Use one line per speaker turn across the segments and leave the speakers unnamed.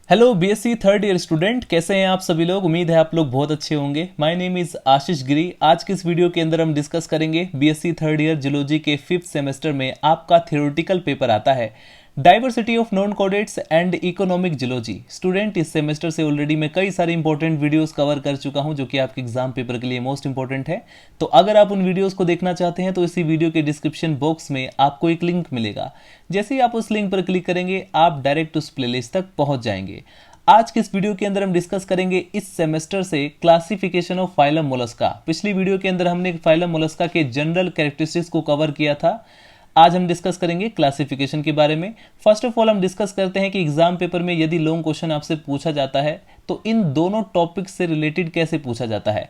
Hello BSc third year student, कैसे हैं आप सभी लोग। उम्मीद है आप लोग बहुत अच्छे होंगे। माय नेम इज़ आशीष गिरी। आज के इस वीडियो के अंदर हम डिस्कस करेंगे बीएससी थर्ड ईयर जियोलॉजी के 5th सेमेस्टर में आपका थ्योरेटिकल पेपर आता है diversity of non कोडेट्स and economic geology. Student, इस सेमेस्टर से ऑलरेडी मैं कई सारे इंपॉर्टेंट वीडियोस कवर कर चुका हूं जो कि आपके एग्जाम पेपर के लिए मोस्ट इंपॉर्टेंट है। तो अगर आप उन वीडियोस को देखना चाहते हैं तो इसी वीडियो के डिस्क्रिप्शन बॉक्स में आपको एक लिंक मिलेगा। जैसे ही आप उस लिंक पर क्लिक करेंगे आप डायरेक्ट उस प्लेलिस्ट तक पहुंच जाएंगे। आज के इस वीडियो के अंदर हम डिस्कस करेंगे इस सेमेस्टर से क्लासिफिकेशन ऑफ फाइलम मोलस्का। पिछली वीडियो के अंदर हमने फाइलम मोलस्का के जनरल कैरेक्टरिस्टिक्स को कवर किया था। आज हम डिस्कस करेंगे क्लासिफिकेशन के बारे में। फर्स्ट ऑफ ऑल हम डिस्कस करते हैं कि एग्जाम पेपर में यदि लॉन्ग क्वेश्चन आपसे पूछा जाता है तो इन दोनों टॉपिक से रिलेटेड कैसे पूछा जाता है।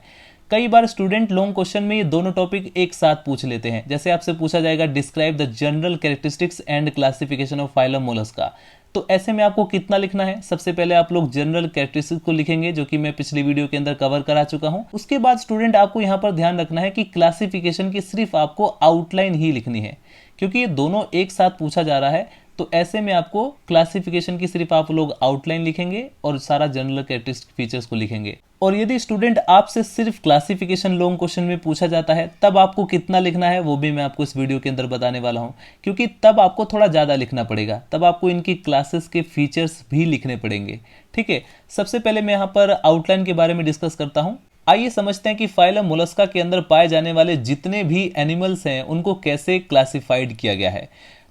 कई बार स्टूडेंट लॉन्ग क्वेश्चन में ये दोनों टॉपिक एक साथ पूछ लेते हैं। जैसे आपसे पूछा जाएगा describe the general characteristics and classification of phylum Mollusca, तो ऐसे में आपको कितना लिखना है। सबसे पहले आप लोग जनरल कैरेक्टरिस्टिक्स को लिखेंगे जो कि मैं पिछली वीडियो के अंदर कवर करा चुका हूं। उसके बाद स्टूडेंट आपको यहां पर ध्यान रखना है कि क्लासिफिकेशन की सिर्फ आपको आउटलाइन ही लिखनी है, क्योंकि ये दोनों एक साथ पूछा जा रहा है। तो ऐसे में आपको क्लासिफिकेशन की सिर्फ आप लोग आउटलाइन लिखेंगे और सारा जनरल कैरेक्टरिस्टिक फीचर्स को लिखेंगे। और यदि स्टूडेंट आपसे सिर्फ क्लासिफिकेशन लॉन्ग क्वेश्चन में पूछा जाता है तब आपको कितना लिखना है वो भी मैं आपको इस वीडियो के अंदर बताने वाला हूं, क्योंकि तब आपको थोड़ा ज़्यादा लिखना पड़ेगा। तब आपको इनकी क्लासेस के फीचर्स भी लिखने पड़ेंगे। ठीक है, सबसे पहले मैं यहाँ पर आउटलाइन के बारे में डिस्कस करता हूँ। आइए समझते हैं कि फाइलम मोलस्का के अंदर पाए जाने वाले जितने भी एनिमल्स हैं उनको कैसे क्लासिफाइड किया गया है।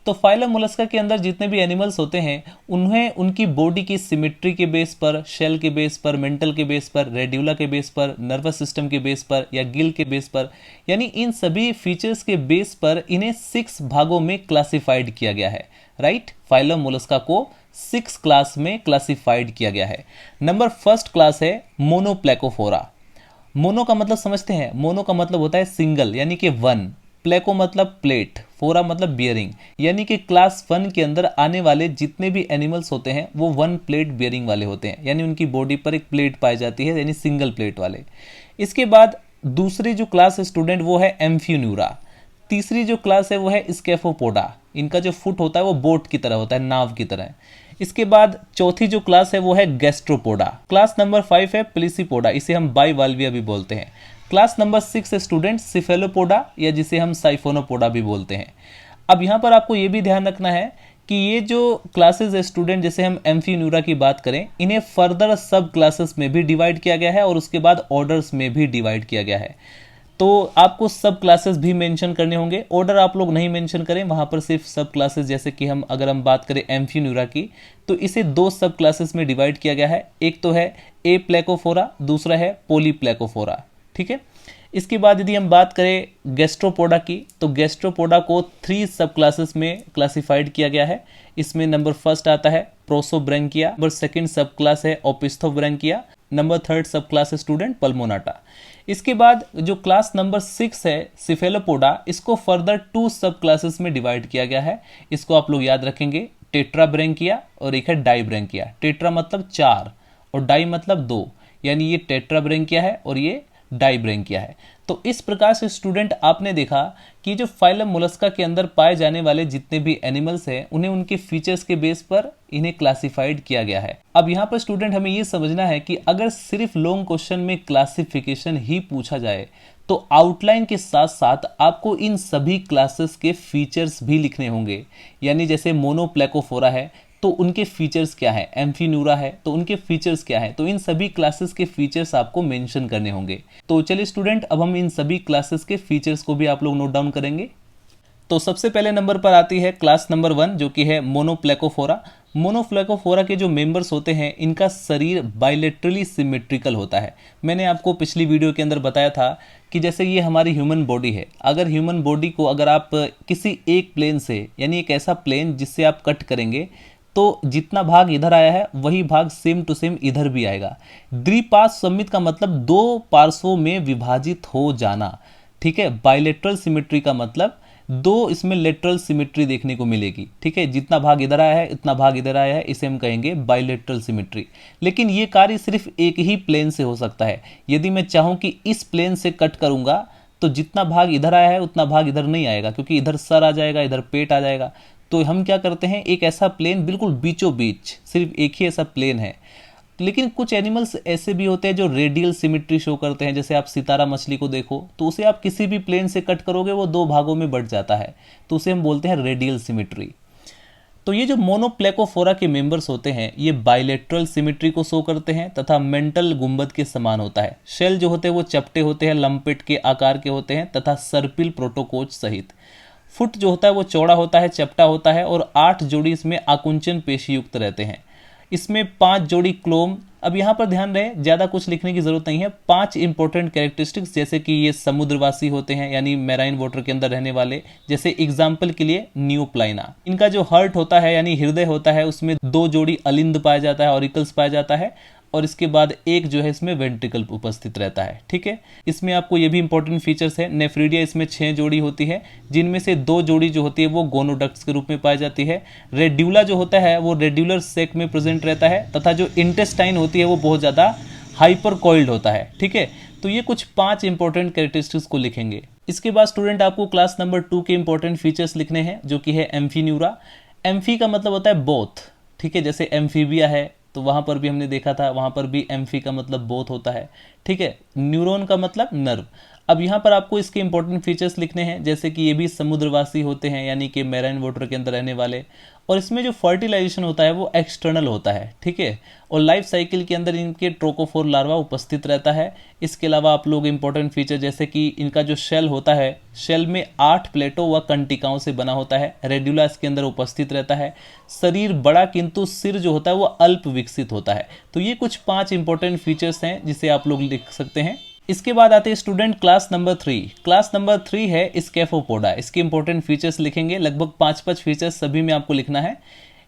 तो फाइलम मोलस्का के अंदर जितने भी एनिमल्स होते हैं उन्हें उनकी बॉडी की सिमेट्री के बेस पर, शेल के बेस पर, मेंटल के बेस पर, रेड्यूला के बेस पर, नर्वस सिस्टम के बेस पर या गिल के बेस पर, यानी इन सभी फीचर्स के बेस पर इन्हें 6 भागों में क्लासिफाइड किया गया है। राइट, फाइलम मोलस्का को 6 क्लास में क्लासिफाइड किया गया है। नंबर फर्स्ट क्लास है मोनोप्लेकोफोरा। मोनो का मतलब समझते हैं, मोनो का मतलब होता है सिंगल यानी कि वन, प्लेको मतलब प्लेट, फोरा मतलब बियरिंग, यानी कि क्लास 1 के अंदर आने वाले जितने भी एनिमल्स होते हैं वो 1 प्लेट बियरिंग वाले होते हैं, यानी उनकी बॉडी पर एक प्लेट पाई जाती है, यानी सिंगल प्लेट वाले। इसके बाद दूसरी जो क्लास है स्टूडेंट वो है एम्फिन्यूरा। तीसरी जो क्लास है वो है स्केफोपोडा। इनका जो फुट होता है वो बोट की तरह होता है, नाव की तरह। इसके बाद चौथी जो क्लास है वो है गैस्ट्रोपोडा। क्लास नंबर 5 है प्लिसीपोडा, इसे हम बाइवाल्विया भी बोलते हैं। क्लास नंबर 6 है स्टूडेंट सिफेलोपोडा, या जिसे हम साइफोनोपोडा भी बोलते हैं। अब यहाँ पर आपको ये भी ध्यान रखना है कि ये जो क्लासेस है स्टूडेंट, जैसे हम एम्फिन्यूरा की बात करें, इन्हें फर्दर सब क्लासेस में भी डिवाइड किया गया है और उसके बाद ऑर्डर्स में भी डिवाइड किया गया है। तो आपको सब क्लासेस भी मेंशन करने होंगे, ऑर्डर आप लोग नहीं मेंशन करें, वहां पर सिर्फ सब क्लासेस। जैसे कि अगर हम बात करें एम्फिन्यूरा की तो इसे 2 सब क्लासेस में डिवाइड किया गया है। एक तो है ए प्लेकोफोरा, दूसरा है पोलीप्लेकोफोरा। ठीक है, इसके बाद यदि हम बात करें गैस्ट्रोपोडा की तो गैस्ट्रोपोडा को 3 सब क्लासेस में क्लासिफाइड किया गया है। इसमें नंबर फर्स्ट आता है प्रोसोब्रैंकिया, नंबर सेकंड सब क्लास है ओपिस्थोब्रैंकिया, नंबर थर्ड सब क्लास है स्टूडेंट पल्मोनाटा। इसके बाद जो क्लास नंबर 6 है सिफेलोपोडा, इसको फर्दर 2 सब क्लासेस में डिवाइड किया गया है। इसको आप लोग याद रखेंगे, टेट्राब्रैंकिया और एक है डाइब्रैंकिया। टेट्रा मतलब 4 और डाई मतलब 2, यानी ये टेट्राब्रैंकिया है और ये डाइब्रैंकिया है। तो इस प्रकार से स्टूडेंट आपने देखा कि जो फाइलम मोलस्का के अंदर पाए जाने वाले जितने भी एनिमल्स हैं उन्हें उनके फीचर्स के बेस पर इन्हें क्लासिफाइड किया गया है। अब यहाँ पर स्टूडेंट हमें ये समझना है कि अगर सिर्फ लॉन्ग क्वेश्चन में क्लासिफिकेशन ही पूछा जाए तो आउटलाइन के साथ साथ आपको इन सभी क्लासेस के फीचर्स भी लिखने होंगे। यानी जैसे मोनोप्लेकोफोरा है तो उनके फीचर्स क्या है, एम्फिन्यूरा है तो उनके फीचर्स क्या है, तो इन सभी क्लासेस के फीचर्स आपको मेंशन करने होंगे। तो चलिए स्टूडेंट, अब हम इन सभी क्लासेस के फीचर्स को भी आप लोग नोट डाउन करेंगे। तो सबसे पहले नंबर पर आती है क्लास नंबर 1 जो कि है मोनोप्लेकोफोरा। मोनोप्लेकोफोरा के जो मेंबर्स होते हैं इनका शरीर बाइलेटरली सिमेट्रिकल होता है। मैंने आपको पिछली वीडियो के अंदर बताया था कि जैसे ये हमारी ह्यूमन बॉडी है, अगर ह्यूमन बॉडी को अगर आप किसी एक प्लेन से, यानी एक ऐसा प्लेन जिससे आप कट करेंगे तो जितना भाग इधर आया है वही भाग सेम टू सेम इधर भी आएगा। द्विपार्श्व सममित का मतलब 2 पार्श्वों में विभाजित हो जाना। ठीक है, बाइलेटरल सिमेट्री का मतलब 2 इसमें लेटरल सिमेट्री देखने को मिलेगी। ठीक है, जितना भाग इधर आया है इतना भाग इधर आया है, इसे हम कहेंगे बाइलेटरल सिमेट्री। लेकिन ये कार्य सिर्फ एक ही प्लेन से हो सकता है। यदि मैं चाहूँ कि इस प्लेन से कट करूँगा तो जितना भाग इधर आया है उतना भाग इधर नहीं आएगा, क्योंकि इधर सर आ जाएगा, इधर पेट आ जाएगा। तो हम क्या करते हैं, एक ऐसा प्लेन बिल्कुल बीचों बीच, सिर्फ एक ही ऐसा प्लेन है। लेकिन कुछ एनिमल्स ऐसे भी होते हैं जो रेडियल सिमिट्री शो करते हैं, जैसे आप सितारा मछली को देखो तो उसे आप किसी भी प्लेन से कट करोगे वो दो भागों में बट जाता है, तो उसे हम बोलते हैं रेडियल सिमिट्री। तो ये जो मोनोप्लेकोफोरा के मेंबर्स होते हैं ये बाइलेटरल सिमिट्री को शो करते हैं तथा मेंटल गुंबद के समान होता है। शेल जो होते हैं वो चपटे होते हैं, लंपेट के आकार के होते हैं तथा सर्पिल प्रोटोकोच सहित। फुट जो होता है वो चौड़ा होता है, चपटा होता है और 8 जोड़ी इसमें आकुंचन पेशी युक्त रहते हैं। इसमें 5 जोड़ी क्लोम। अब यहाँ पर ध्यान रहे, ज़्यादा कुछ लिखने की जरूरत नहीं है। 5 इंपॉर्टेंट कैरेक्टरिस्टिक्स, जैसे कि ये समुद्रवासी होते हैं यानी मैराइन वाटर के अंदर रहने वाले, जैसे एग्जाम्पल के लिए नियोप्लाइना। इनका जो हार्ट होता है यानी हृदय होता है उसमें 2 जोड़ी अलिंद पाया जाता है, ऑरिकल्स पाया जाता है, और इसके बाद एक जो है इसमें वेंट्रिकल उपस्थित रहता है। ठीक है, इसमें आपको ये भी इंपॉर्टेंट फीचर्स है। नेफ्रीडिया इसमें 6 जोड़ी होती है, जिनमें से 2 जोड़ी जो होती है वो गोनोडक्ट्स के रूप में पाई जाती है। रेड्यूला जो होता है वो रेड्यूलर सेक में प्रेजेंट रहता है तथा जो इंटेस्टाइन होती है वो बहुत ज़्यादा हाइपर कॉइल्ड होता है। ठीक है, तो ये कुछ 5 इंपॉर्टेंट कैरेक्टरिस्टिक्स को लिखेंगे। इसके बाद स्टूडेंट आपको क्लास नंबर 2 के इंपॉर्टेंट फीचर्स लिखने हैं, जो कि है एम्फीन्यूरा। एम्फी का मतलब होता है बोथ। ठीक है, जैसे एम्फीबिया है तो वहाँ पर भी हमने देखा था, वहाँ पर भी एम्फी का मतलब बोथ होता है। ठीक है, न्यूरॉन का मतलब नर्व। अब यहाँ पर आपको इसके इंपॉर्टेंट फीचर्स लिखने हैं, जैसे कि ये भी समुद्रवासी होते हैं यानी कि मैराइन वाटर के अंदर रहने वाले, और इसमें जो फर्टिलाइजेशन होता है वो एक्सटर्नल होता है। ठीक है, और लाइफ साइकिल के अंदर इनके ट्रोकोफोर लार्वा उपस्थित रहता है। इसके अलावा आप लोग इंपॉर्टेंट फीचर जैसे कि इनका जो शेल होता है, शेल में 8 प्लेटों व कंटिकाओं से बना होता है। रेड्यूला इसके अंदर उपस्थित रहता है। शरीर बड़ा किंतु सिर जो होता है वो अल्प विकसित होता है। तो ये कुछ 5 इंपॉर्टेंट फीचर्स हैं जिसे आप लोग लिख सकते हैं। इसके बाद आते हैं student class number 3। Class number 3 है स्कैफोपोडा। इसके इंपॉर्टेंट फीचर्स लिखेंगे, लगभग 5 फीचर्स सभी में आपको लिखना है।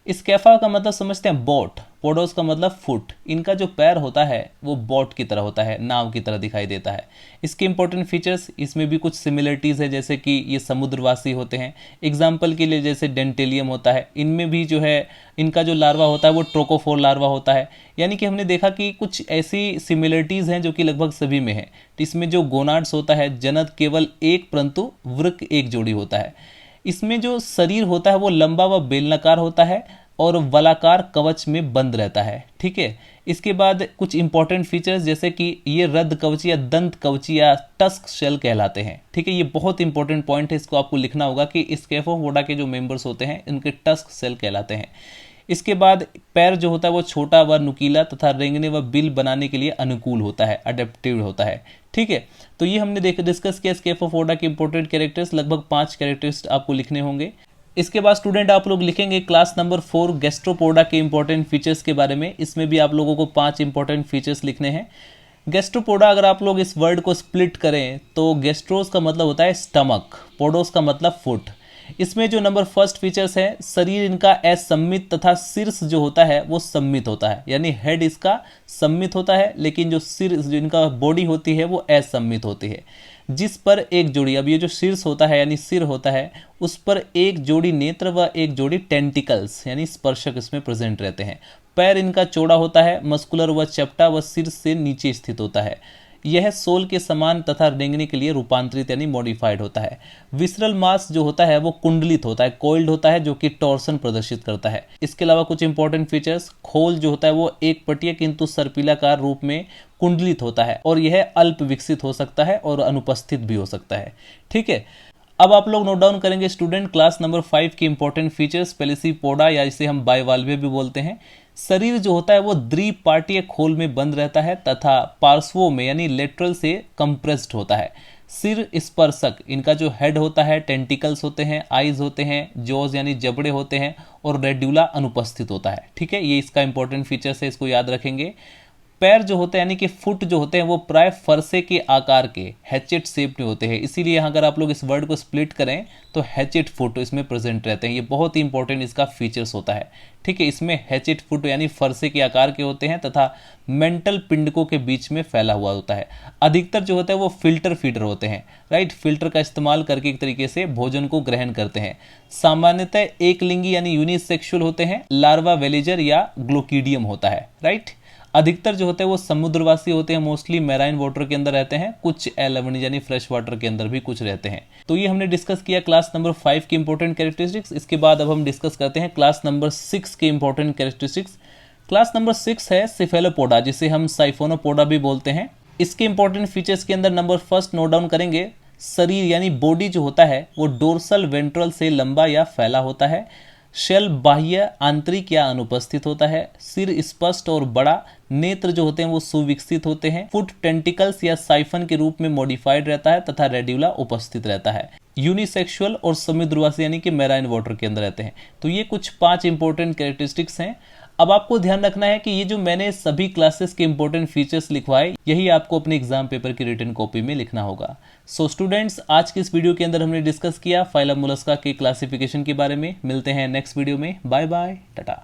स्कैफा का मतलब समझते हैं बोट, पोडोस का मतलब फुट। इनका जो पैर होता है वो बोट की तरह होता है, नाव की तरह दिखाई देता है। इसके इंपॉर्टेंट फीचर्स, इसमें भी कुछ सिमिलरिटीज़ है, जैसे कि ये समुद्रवासी होते हैं। एग्जाम्पल के लिए जैसे डेंटेलियम होता है, इनमें भी जो है इनका जो लार्वा होता है वो ट्रोकोफोर लार्वा होता है। यानी कि हमने देखा कि कुछ ऐसी सिमिलरिटीज़ हैं जो कि लगभग सभी में है। इसमें जो गोनाड्स होता है, जनत केवल एक परंतु वृक्क एक जोड़ी होता है। इसमें जो शरीर होता है वो लंबा व बेलनाकार होता है और वलाकार कवच में बंद रहता है। ठीक है, इसके बाद कुछ इंपॉर्टेंट फीचर्स जैसे कि ये रद्द कवची या दंत कवची या टस्क शेल कहलाते हैं। ठीक है, ये बहुत इंपॉर्टेंट पॉइंट है, इसको आपको लिखना होगा कि स्कैफोपोडा के जो मेंबर्स होते हैं इनके टस्क शेल कहलाते हैं। इसके बाद पैर जो होता है वो छोटा व नुकीला तथा रेंगने व बिल बनाने के लिए अनुकूल होता है, अडेप्टिव होता है। ठीक है, तो ये हमने डिस्कस किया स्कैफोपोडा के इंपॉर्टेंट कैरेक्टर्स, लगभग 5 कैरेक्टर्स आपको लिखने होंगे। इसके बाद स्टूडेंट आप लोग लिखेंगे क्लास नंबर 4 गैस्ट्रोपोडा के इंपॉर्टेंट फीचर्स के बारे में। इसमें भी आप लोगों को 5 इंपॉर्टेंट फीचर्स लिखने हैं। गैस्ट्रोपोडा, अगर आप लोग इस वर्ड को स्प्लिट करें तो गैस्ट्रोस का मतलब होता है स्टमक, पोडोस का मतलब फुट। इसमें जो नंबर फर्स्ट फीचर्स है, शरीर इनका असम्मित तथा शीर्ष जो होता है वो सम्मित होता है, यानी हेड इसका सम्मित होता है लेकिन जो सिर जो इनका बॉडी होती है वो असम्मित होती है, जिस पर एक जोड़ी, अब ये जो शीर्ष होता है यानी सिर होता है उस पर एक जोड़ी नेत्र व एक जोड़ी टेंटिकल्स यानी स्पर्शक इसमें प्रेजेंट रहते हैं। पैर इनका चौड़ा होता है, मस्कुलर व चपटा व सिर से नीचे स्थित होता है। यह सोल के समान तथा रेंगने के लिए रूपांतरित यानी मॉडिफाइड होता है। विसरल मास जो होता है वो कुंडलित होता है, कोइल्ड होता है, जो कि टॉर्सन प्रदर्शित करता है। इसके अलावा कुछ इंपॉर्टेंट फीचर्स, खोल जो होता है वो एक पटीय किंतु सर्पिलाकार रूप में कुंडलित होता है और यह अल्प विकसित हो सकता है और अनुपस्थित भी हो सकता है। ठीक है, अब आप लोग नोट डाउन करेंगे स्टूडेंट क्लास नंबर 5 की इंपॉर्टेंट फीचर्स। पेलिसीपोडा या इसे हम बाइवाल्वे भी बोलते हैं। शरीर जो होता है वो द्विपार्टीय खोल में बंद रहता है तथा पार्श्वों में यानी लेटरल से कंप्रेस्ड होता है। सिर स्पर्शक, इनका जो हेड होता है, टेंटिकल्स होते हैं, आईज होते हैं, जॉज यानी जबड़े होते हैं और रेड्यूला अनुपस्थित होता है। ठीक है, ये इसका इंपॉर्टेंट फीचर्स है, इसको याद रखेंगे। पैर जो होते हैं यानी कि फुट जो होते हैं वो प्राय फरसे के आकार के हैचेट शेप में होते हैं, इसीलिए यहाँ अगर आप लोग इस वर्ड को स्प्लिट करें तो हैचेट फुट इसमें प्रेजेंट रहते हैं। ये बहुत ही इंपॉर्टेंट इसका फीचर्स होता है। ठीक है। इसमें हैचेट फुट यानी फरसे के आकार के होते हैं तथा मेंटल पिंडकों के बीच में फैला हुआ होता है। अधिकतर जो होता है वो फिल्टर फीडर होते हैं, राइट। फिल्टर का इस्तेमाल करके एक तरीके से भोजन को ग्रहण करते हैं। सामान्यतः एक लिंगी यानी यूनिसेक्सुअल होते हैं। लार्वा वेलेजर या ग्लोकीडियम होता है, राइट। अधिकतर जो होते हैं वो समुद्रवासी होते हैं, मोस्टली मैराइन वाटर के अंदर रहते हैं, कुछ एलवनी यानी फ्रेश वाटर के अंदर भी कुछ रहते हैं। तो ये हमने डिस्कस किया क्लास नंबर 5 की इंपॉर्टेंट कैरेक्टरिस्टिक्स। इसके बाद अब हम डिस्कस करते हैं क्लास नंबर 6 के इंपॉर्टेंट कैरेक्टरिस्टिक्स। क्लास नंबर 6 है सिफेलोपोडा, जिसे हम साइफोनोपोडा भी बोलते हैं। इसके इंपॉर्टेंट फीचर्स के अंदर नंबर फर्स्ट नोट डाउन करेंगे। शरीर यानी बॉडी जो होता है वो डोर्सल वेंट्रल से लंबा या फैला होता है। शेल बाह्य, आंतरिक या अनुपस्थित होता है। सिर स्पष्ट और बड़ा। नेत्र जो होते हैं वो सुविकसित होते हैं। फुट टेंटिकल्स या साइफन के रूप में मॉडिफाइड रहता है तथा रेड्यूला उपस्थित रहता है। यूनिसेक्सुअल और समुद्रवासी यानी कि मैराइन वाटर के अंदर रहते हैं। तो ये कुछ 5 इंपॉर्टेंट कैरेक्टरिस्टिक्स हैं। अब आपको ध्यान रखना है कि ये जो मैंने सभी क्लासेस के इंपॉर्टेंट फीचर्स लिखवाए, यही आपको अपने एग्जाम पेपर की रिटन कॉपी में लिखना होगा। सो स्टूडेंट्स, आज की इस वीडियो के अंदर हमने डिस्कस किया फाइलम मोलस्का के क्लासिफिकेशन के बारे में। मिलते हैं नेक्स्ट वीडियो में। Bye bye, Tata.